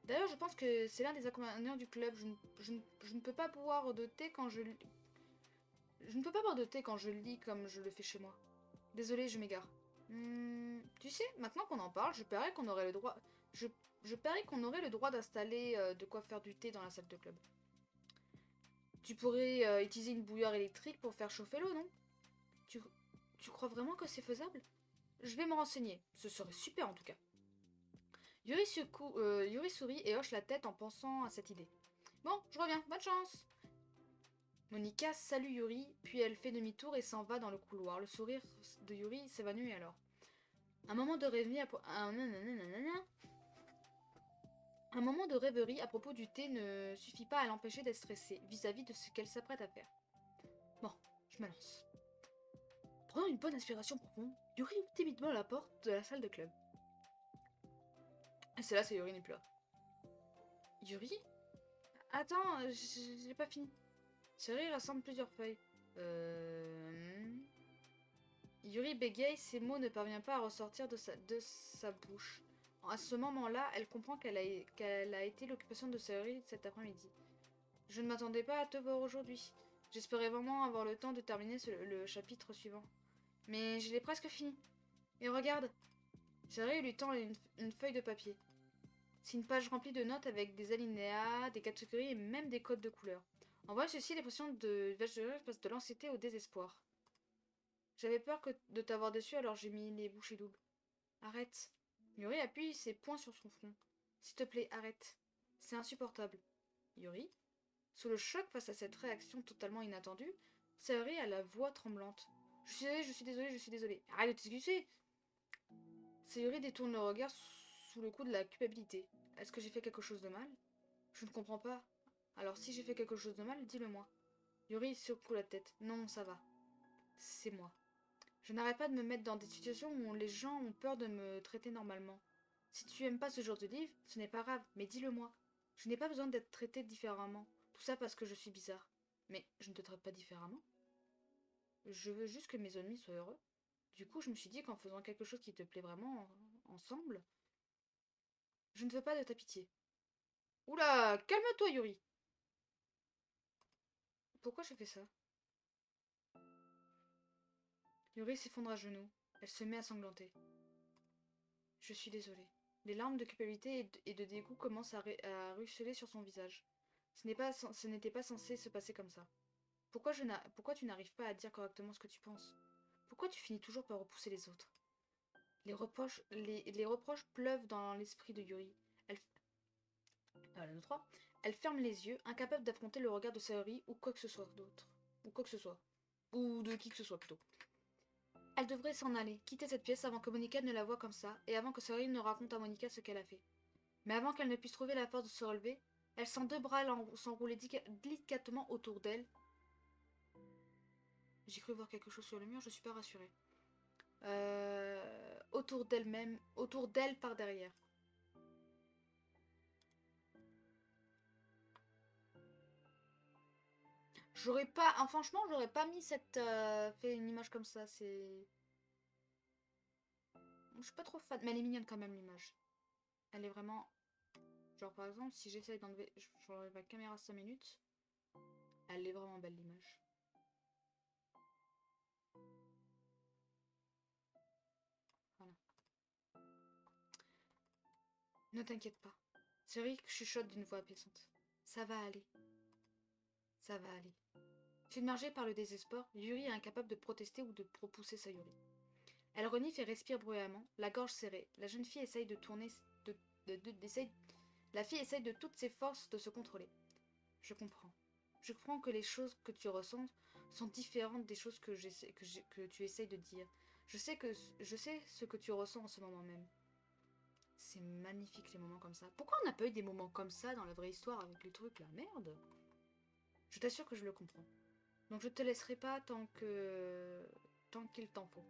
D'ailleurs, je pense que c'est l'un des inconvénients du club. Je ne peux pas boire de thé quand je... Je ne peux pas boire de thé quand je lis comme je le fais chez moi. Désolée, je m'égare. Tu sais, maintenant qu'on en parle, je paierais qu'on aurait le droit... Je paierais qu'on aurait le droit d'installer de quoi faire du thé dans la salle de club. Tu pourrais utiliser une bouilloire électrique pour faire chauffer l'eau, non? Tu crois vraiment que c'est faisable? Je vais me renseigner. Ce serait super en tout cas. Yuri sourit et hoche la tête en pensant à cette idée. Bon, je reviens. Bonne chance. Monica salue Yuri, puis elle fait demi-tour et s'en va dans le couloir. Le sourire de Yuri s'évanouit alors. Un moment de rêverie un moment de rêverie à propos du thé ne suffit pas à l'empêcher d'être stressée vis-à-vis de ce qu'elle s'apprête à faire. Bon, je me lance. Prenant une bonne inspiration profonde, Yuri ouvre timidement la porte de la salle de club. Et c'est là, c'est Yuri n'est plus là. Yuri? Attends, j'ai pas fini. Yuri rassemble plusieurs feuilles. Yuri bégaye, ses mots ne parviennent pas à ressortir de sa bouche. À ce moment-là, elle comprend qu'elle a été l'occupation de Sayori cet après-midi. Je ne m'attendais pas à te voir aujourd'hui. J'espérais vraiment avoir le temps de terminer le chapitre suivant. Mais je l'ai presque fini. Et regarde. Sayori lui tend une feuille de papier. C'est une page remplie de notes avec des alinéas, des catégories et même des codes de couleurs. En voyant ceci, l'impression de vache de rire passe de l'anxiété au désespoir. J'avais peur de t'avoir déçu, alors j'ai mis les bouchées doubles. Arrête. Yuri appuie ses poings sur son front. S'il te plaît, arrête. C'est insupportable. Yuri, sous le choc face à cette réaction totalement inattendue, Sayori a la voix tremblante. Je suis désolée, je suis désolée, je suis désolée. Arrête de t'excuser. Sayori détourne le regard sous le coup de la culpabilité. Est-ce que j'ai fait quelque chose de mal? Je ne comprends pas. Alors si j'ai fait quelque chose de mal, dis-le-moi. Yuri secoue la tête. Non, ça va. C'est moi. Je n'arrête pas de me mettre dans des situations où les gens ont peur de me traiter normalement. Si tu aimes pas ce genre de livre, ce n'est pas grave, mais dis-le-moi. Je n'ai pas besoin d'être traitée différemment. Tout ça parce que je suis bizarre. Mais je ne te traite pas différemment. Je veux juste que mes ennemis soient heureux. Du coup, je me suis dit qu'en faisant quelque chose qui te plaît vraiment ensemble, je ne veux pas de ta pitié. Oula, calme-toi, Yuri. Pourquoi je fais ça? Yuri s'effondre à genoux. Elle se met à sanglanter. Je suis désolée. Les larmes de culpabilité et de dégoût commencent à ruisseler sur son visage. Ce n'était pas censé se passer comme ça. Pourquoi tu n'arrives pas à dire correctement ce que tu penses? Pourquoi tu finis toujours par repousser les autres? Les reproches pleuvent dans l'esprit de Yuri. Elle, le 3. Elle ferme les yeux, incapable d'affronter le regard de Sayori ou quoi que ce soit d'autre. Ou quoi que ce soit. Ou de qui que ce soit plutôt. Elle devrait s'en aller, quitter cette pièce avant que Monica ne la voie comme ça, et avant que Sayori ne raconte à Monica ce qu'elle a fait. Mais avant qu'elle ne puisse trouver la force de se relever, elle sent deux bras s'enrouler délicatement autour d'elle. J'ai cru voir quelque chose sur le mur, je suis pas rassurée. Autour d'elle-même, autour d'elle par derrière. J'aurais pas, franchement, j'aurais pas mis fait une image comme ça. Je suis pas trop fan, mais elle est mignonne quand même l'image. Elle est vraiment, genre par exemple, si j'essaye d'enlever, j'enlève la caméra 5 minutes, elle est vraiment belle l'image. Voilà. Ne t'inquiète pas. Cyril chuchote d'une voix apaisante. Ça va aller. Ça va aller. Submergée par le désespoir, Yuri est incapable de protester ou de repousser Sayori. Elle renifle et respire bruyamment, la gorge serrée. La jeune fille essaye de tourner. La fille essaye de toutes ses forces de se contrôler. Je comprends. Je comprends que les choses que tu ressens sont différentes des choses que tu essayes de dire. Je sais ce que tu ressens en ce moment même. C'est magnifique les moments comme ça. Pourquoi on n'a pas eu des moments comme ça dans la vraie histoire avec les trucs là? Merde. Je t'assure que je le comprends. Donc je te laisserai pas tant qu'il t'en faut.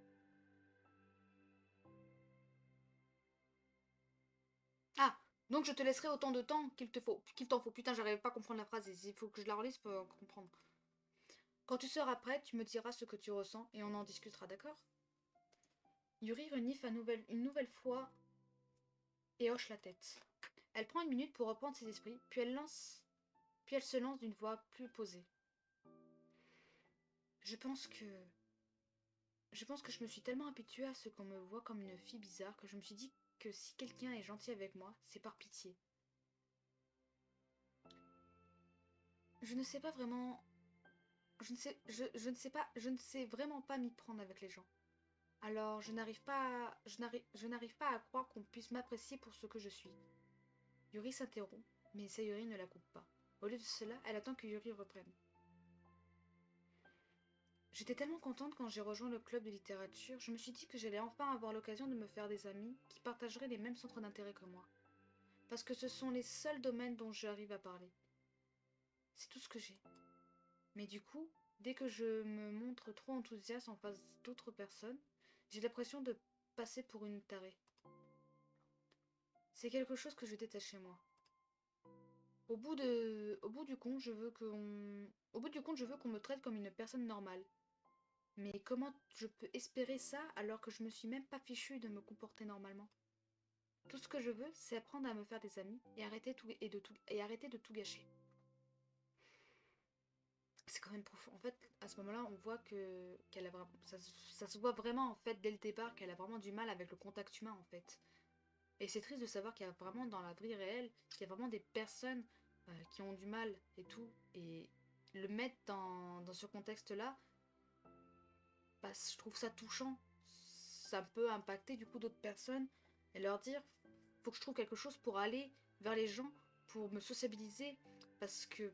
Ah, donc je te laisserai autant de temps qu'il t'en faut. Putain, j'arrive pas à comprendre la phrase. Il faut que je la relise pour comprendre. Quand tu seras prête, tu me diras ce que tu ressens et on en discutera, d'accord? Yuri renifle une nouvelle fois et hoche la tête. Elle prend une minute pour reprendre ses esprits, puis elle se lance d'une voix plus posée. Je pense que je me suis tellement habituée à ce qu'on me voit comme une fille bizarre que je me suis dit que si quelqu'un est gentil avec moi, c'est par pitié. Je ne sais pas vraiment. Je ne sais vraiment pas m'y prendre avec les gens. Alors je n'arrive pas à croire qu'on puisse m'apprécier pour ce que je suis. Yuri s'interrompt, mais Sayori ne la coupe pas. Au lieu de cela, elle attend que Yuri reprenne. J'étais tellement contente quand j'ai rejoint le club de littérature, je me suis dit que j'allais enfin avoir l'occasion de me faire des amis qui partageraient les mêmes centres d'intérêt que moi. Parce que ce sont les seuls domaines dont j'arrive à parler. C'est tout ce que j'ai. Mais du coup, dès que je me montre trop enthousiaste en face d'autres personnes, j'ai l'impression de passer pour une tarée. C'est quelque chose que je déteste chez moi. Au bout du compte, je veux qu'on me traite comme une personne normale. Mais comment je peux espérer ça alors que je me suis même pas fichu de me comporter normalement? Tout ce que je veux, c'est apprendre à me faire des amis et arrêter de tout gâcher. C'est quand même profond. En fait, à ce moment-là, on voit que qu'elle a vraiment, ça se voit vraiment en fait dès le départ qu'elle a vraiment du mal avec le contact humain en fait. Et c'est triste de savoir qu'il y a vraiment dans la vie réelle, qu'il y a vraiment des personnes qui ont du mal et tout. Et le mettre dans ce contexte-là, bah, je trouve ça touchant. Ça peut impacter du coup d'autres personnes et leur dire, faut que je trouve quelque chose pour aller vers les gens, pour me sociabiliser. Parce que,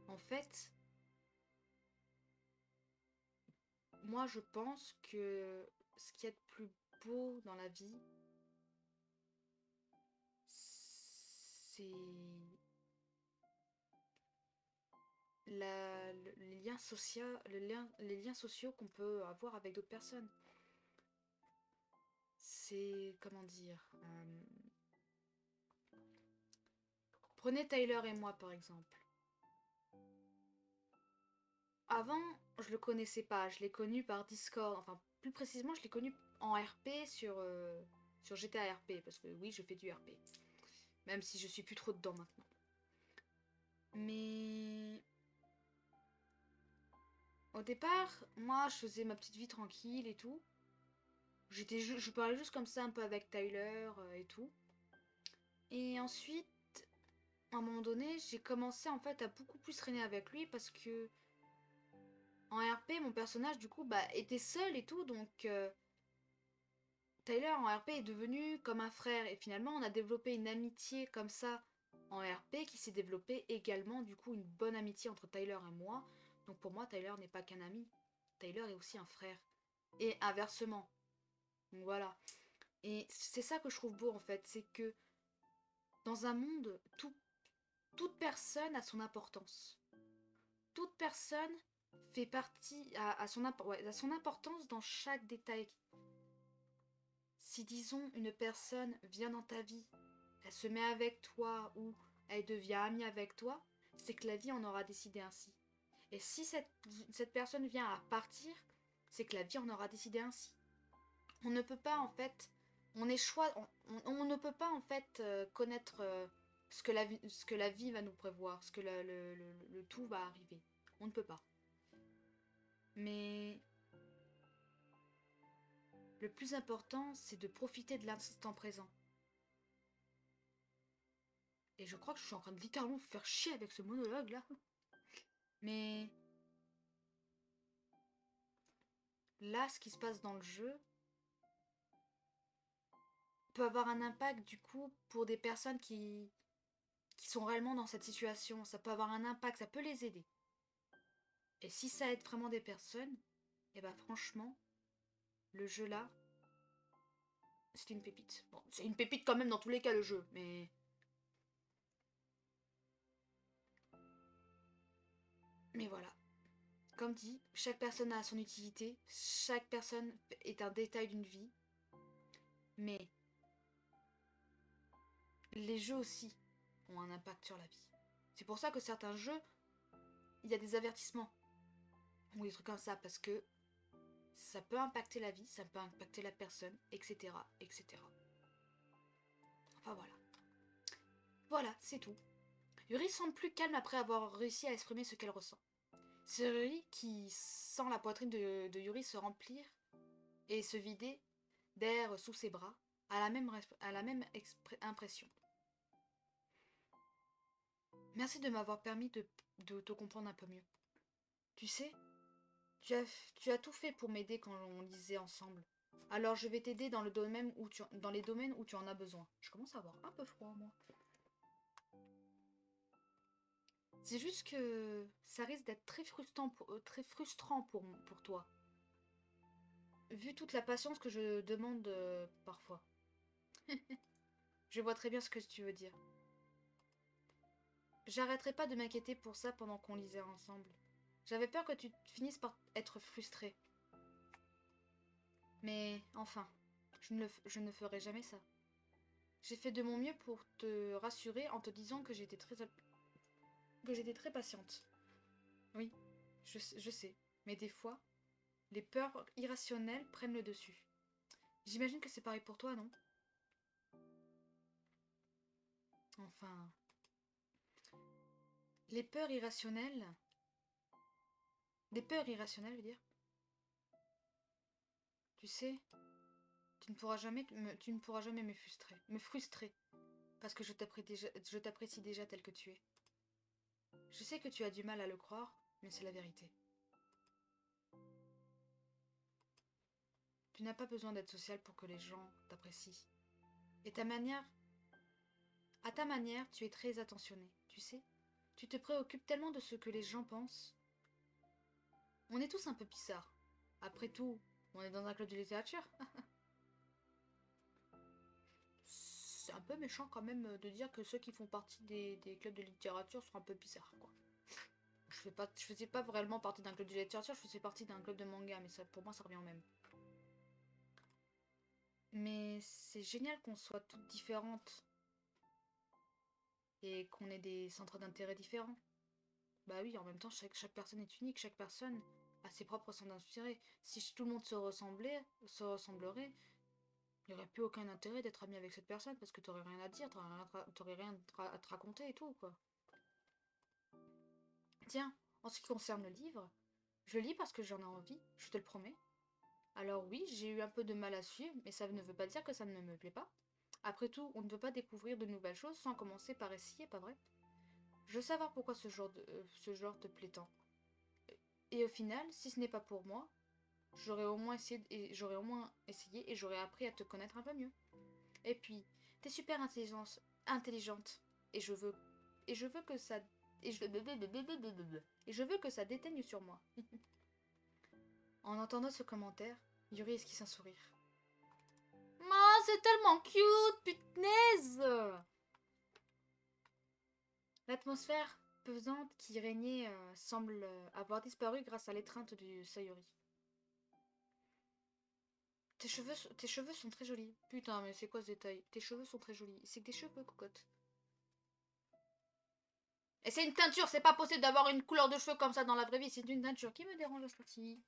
en fait, moi je pense que ce qu'il y a de plus beau dans la vie, c'est les liens sociaux qu'on peut avoir avec d'autres personnes. C'est, comment dire, prenez Tyler et moi par exemple. Avant, je le connaissais pas, je l'ai connu par Discord, enfin plus précisément je l'ai connu en RP sur GTA RP, parce que oui je fais du RP, même si je suis plus trop dedans maintenant. Mais au départ, moi je faisais ma petite vie tranquille et tout. Je parlais juste comme ça un peu avec Tyler et tout. Et ensuite, à un moment donné, j'ai commencé en fait à beaucoup plus traîner avec lui parce que en RP, mon personnage du coup bah, était seul et tout, donc Tyler en RP est devenu comme un frère et finalement on a développé une amitié comme ça en RP qui s'est développée également du coup une bonne amitié entre Tyler et moi. Donc pour moi, Tyler n'est pas qu'un ami, Tyler est aussi un frère et inversement. Donc voilà. Et c'est ça que je trouve beau en fait, c'est que dans un monde, toute personne a son importance. Toute personne fait partie, a son importance dans chaque détail. Si disons une personne vient dans ta vie, elle se met avec toi ou elle devient amie avec toi, c'est que la vie en aura décidé ainsi. Et si cette personne vient à partir, c'est que la vie en aura décidé ainsi. On ne peut pas en fait, on ne peut pas en fait connaître ce que la vie va nous prévoir, ce que le tout va arriver. On ne peut pas. Mais le plus important, c'est de profiter de l'instant présent. Et je crois que je suis en train de littéralement vous faire chier avec ce monologue là. Mais là, ce qui se passe dans le jeu peut avoir un impact du coup pour des personnes qui sont réellement dans cette situation. Ça peut avoir un impact, ça peut les aider. Et si ça aide vraiment des personnes, et bah franchement, le jeu là, c'est une pépite. Bon, c'est une pépite quand même dans tous les cas le jeu, mais voilà. Comme dit, chaque personne a son utilité, chaque personne est un détail d'une vie, mais les jeux aussi ont un impact sur la vie. C'est pour ça que certains jeux, il y a des avertissements ou des trucs comme ça, parce que ça peut impacter la vie, ça peut impacter la personne, etc. etc. Enfin voilà. Voilà, c'est tout. Yuri semble plus calme après avoir réussi à exprimer ce qu'elle ressent. C'est Yuri qui sent la poitrine de Yuri se remplir et se vider d'air sous ses bras, à la même impression. Merci de m'avoir permis de te comprendre un peu mieux. Tu sais, tu as tout fait pour m'aider quand on lisait ensemble. Alors je vais t'aider dans dans les domaines où tu en as besoin. Je commence à avoir un peu froid, moi. C'est juste que ça risque d'être très frustrant pour toi. Vu toute la patience que je demande parfois. Je vois très bien ce que tu veux dire. J'arrêterai pas de m'inquiéter pour ça pendant qu'on lisait ensemble. J'avais peur que tu finisses par être frustré. Mais enfin, je ne ferai jamais ça. J'ai fait de mon mieux pour te rassurer en te disant que j'étais très patiente. Oui, je sais. Mais des fois, les peurs irrationnelles prennent le dessus. J'imagine que c'est pareil pour toi, non? Enfin, les peurs irrationnelles... Des peurs irrationnelles, je veux dire. Tu sais, tu ne pourras jamais me frustrer, parce que je t'apprécie déjà tel que tu es. Je sais que tu as du mal à le croire, mais c'est la vérité. Tu n'as pas besoin d'être social pour que les gens t'apprécient. Et à ta manière, tu es très attentionné, tu sais. Tu te préoccupes tellement de ce que les gens pensent. On est tous un peu bizarres. Après tout, on est dans un club de littérature. C'est un peu méchant quand même de dire que ceux qui font partie des clubs de littérature sont un peu bizarres, quoi. Je faisais pas vraiment partie d'un club de littérature, je faisais partie d'un club de manga, mais ça, pour moi ça revient au même. Mais c'est génial qu'on soit toutes différentes et qu'on ait des centres d'intérêt différents. Bah oui, en même temps, chaque personne est unique, chaque personne a ses propres centres d'intérêt. Si tout le monde se ressemblerait, il n'y aurait plus aucun intérêt d'être ami avec cette personne parce que t'aurais rien à dire, t'aurais rien à te raconter et tout, quoi. Tiens, en ce qui concerne le livre, je le lis parce que j'en ai envie, je te le promets. Alors oui, j'ai eu un peu de mal à suivre, mais ça ne veut pas dire que ça ne me plaît pas. Après tout, on ne peut pas découvrir de nouvelles choses sans commencer par essayer, pas vrai? Je veux savoir pourquoi ce genre te plaît tant. Et au final, si ce n'est pas pour moi, j'aurais au moins essayé et j'aurais appris à te connaître un peu mieux. Et puis, t'es super intelligente. Et je veux, et je veux que ça, et je veux que ça déteigne sur moi. En entendant ce commentaire, Yuri esquisse un sourire. Oh, c'est tellement cute, putnaise! L'atmosphère pesante qui régnait semble avoir disparu grâce à l'étreinte du Sayuri. Tes cheveux sont très jolis. Putain, mais c'est quoi ce détail? Tes cheveux sont très jolis. C'est que des cheveux, cocotte. Et c'est une teinture, c'est pas possible d'avoir une couleur de cheveux comme ça dans la vraie vie. C'est une teinture qui me dérange à ce petit.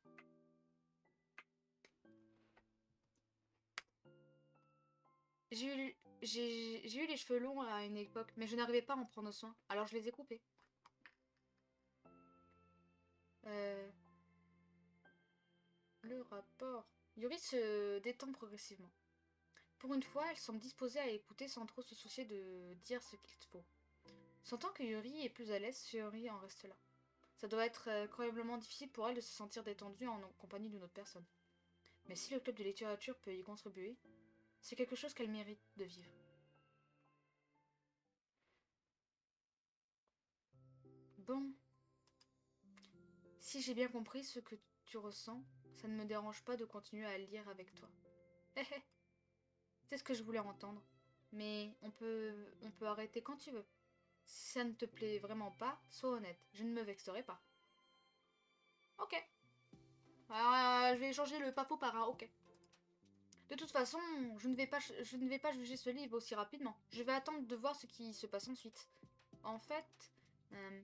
J'ai eu les cheveux longs à une époque, mais je n'arrivais pas à en prendre soin. Alors je les ai coupés. Euh, le rapport. Yuri se détend progressivement. Pour une fois, elle semble disposée à écouter sans trop se soucier de dire ce qu'il faut. Sentant que Yuri est plus à l'aise, Yuri en reste là. Ça doit être incroyablement difficile pour elle de se sentir détendue en compagnie d'une autre personne. Mais si le club de littérature peut y contribuer, c'est quelque chose qu'elle mérite de vivre. Bon, si j'ai bien compris ce que tu ressens, ça ne me dérange pas de continuer à lire avec toi. Hé hé, c'est ce que je voulais entendre. Mais on peut arrêter quand tu veux. Si ça ne te plaît vraiment pas, sois honnête, je ne me vexerai pas. Ok. Je vais changer le pas faux par un ok. De toute façon, je ne vais pas juger ce livre aussi rapidement. Je vais attendre de voir ce qui se passe ensuite. En fait, euh,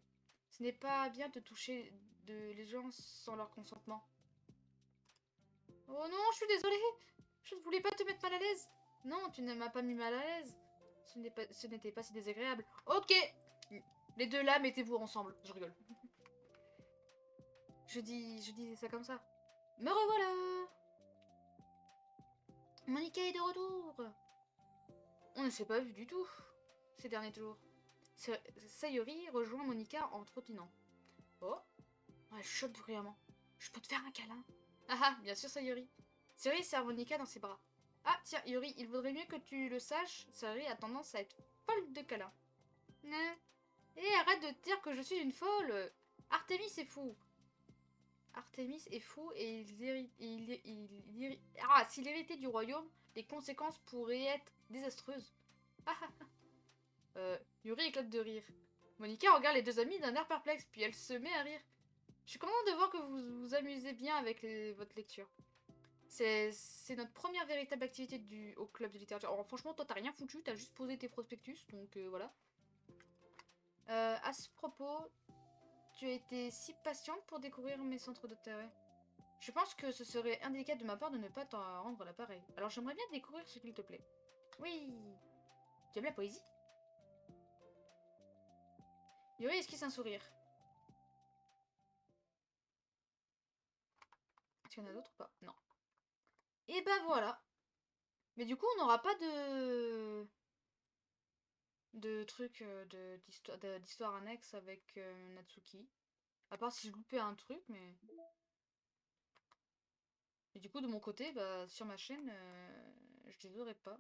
ce n'est pas bien de toucher les gens sans leur consentement. Oh non, je suis désolée. Je ne voulais pas te mettre mal à l'aise. Non, tu ne m'as pas mis mal à l'aise. Ce n'était pas si désagréable. Ok. Les deux là, mettez-vous ensemble. Je rigole. Je disais ça comme ça. Me revoilà. Monica est de retour. On ne s'est pas vu du tout ces derniers jours. Sayori rejoint Monica en trottinant. Oh, elle chante bruyamment. Je peux te faire un câlin? Ah ah, bien sûr, Sayori. Sayori serre Monica dans ses bras. Ah, tiens, Yuri, il vaudrait mieux que tu le saches. Sayori a tendance à être folle de câlins. Et arrête de dire que je suis une folle. Artemis est fou. Artemis est fou et s'il héritait du royaume, les conséquences pourraient être désastreuses. Yuri éclate de rire. Monica regarde les deux amis d'un air perplexe, puis elle se met à rire. Je suis contente de voir que vous vous amusez bien avec votre lecture. C'est notre première véritable activité au club de littérature. Alors franchement, toi t'as rien foutu, t'as juste posé tes prospectus, donc voilà. À ce propos, tu as été si patiente pour découvrir mes centres d'intérêt. Je pense que ce serait indélicat de ma part de ne pas t'en rendre l'appareil. Alors j'aimerais bien découvrir ce qu'il te plaît. Oui. Tu aimes la poésie? Yuri esquisse un sourire. Est-ce qu'il y en a d'autres ou pas? Non. Et ben voilà. Mais du coup, on n'aura pas de trucs d'histoire annexe avec Natsuki. À part si je loupais un truc, mais... Et du coup, de mon côté, bah, sur ma chaîne, je les aurais pas.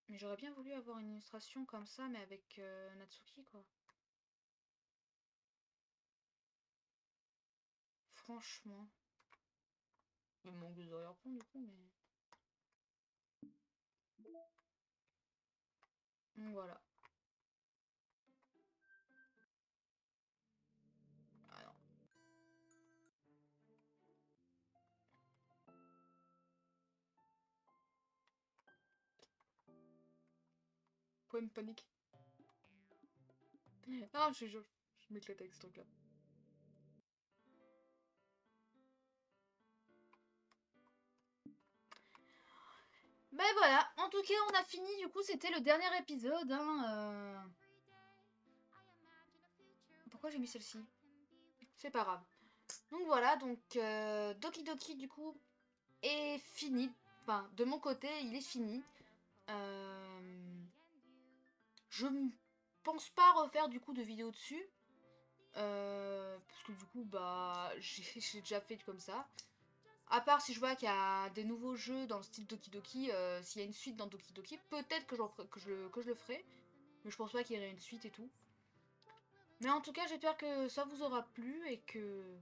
Mais j'aurais bien voulu avoir une illustration comme ça, mais avec Natsuki, quoi. Franchement. Il me manque des arrière-plans, du coup, mais... Donc voilà. Ah non. Poème panique. Ah, je m'éclate avec ce truc-là. Ben voilà, en tout cas on a fini, du coup c'était le dernier épisode. Hein, Pourquoi j'ai mis celle-ci? C'est pas grave. Donc voilà, donc Doki Doki du coup est fini. Enfin, de mon côté, il est fini. Je ne pense pas refaire du coup de vidéo dessus. Parce que du coup, bah, j'ai déjà fait comme ça. À part si je vois qu'il y a des nouveaux jeux dans le style Doki Doki, s'il y a une suite dans Doki Doki, peut-être que, que je le ferai. Mais je pense pas qu'il y ait une suite et tout. Mais en tout cas, j'espère que ça vous aura plu et que...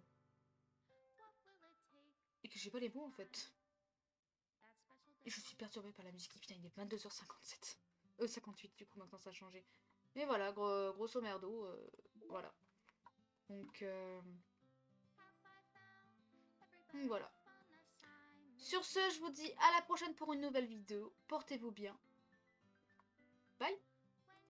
Et que j'ai pas les mots en fait. Et je suis perturbée par la musique. Putain, il est 22h57. 58 du coup, maintenant ça a changé. Mais voilà, grosso merdo, voilà. Donc, voilà. Sur ce, je vous dis à la prochaine pour une nouvelle vidéo. Portez-vous bien. Bye.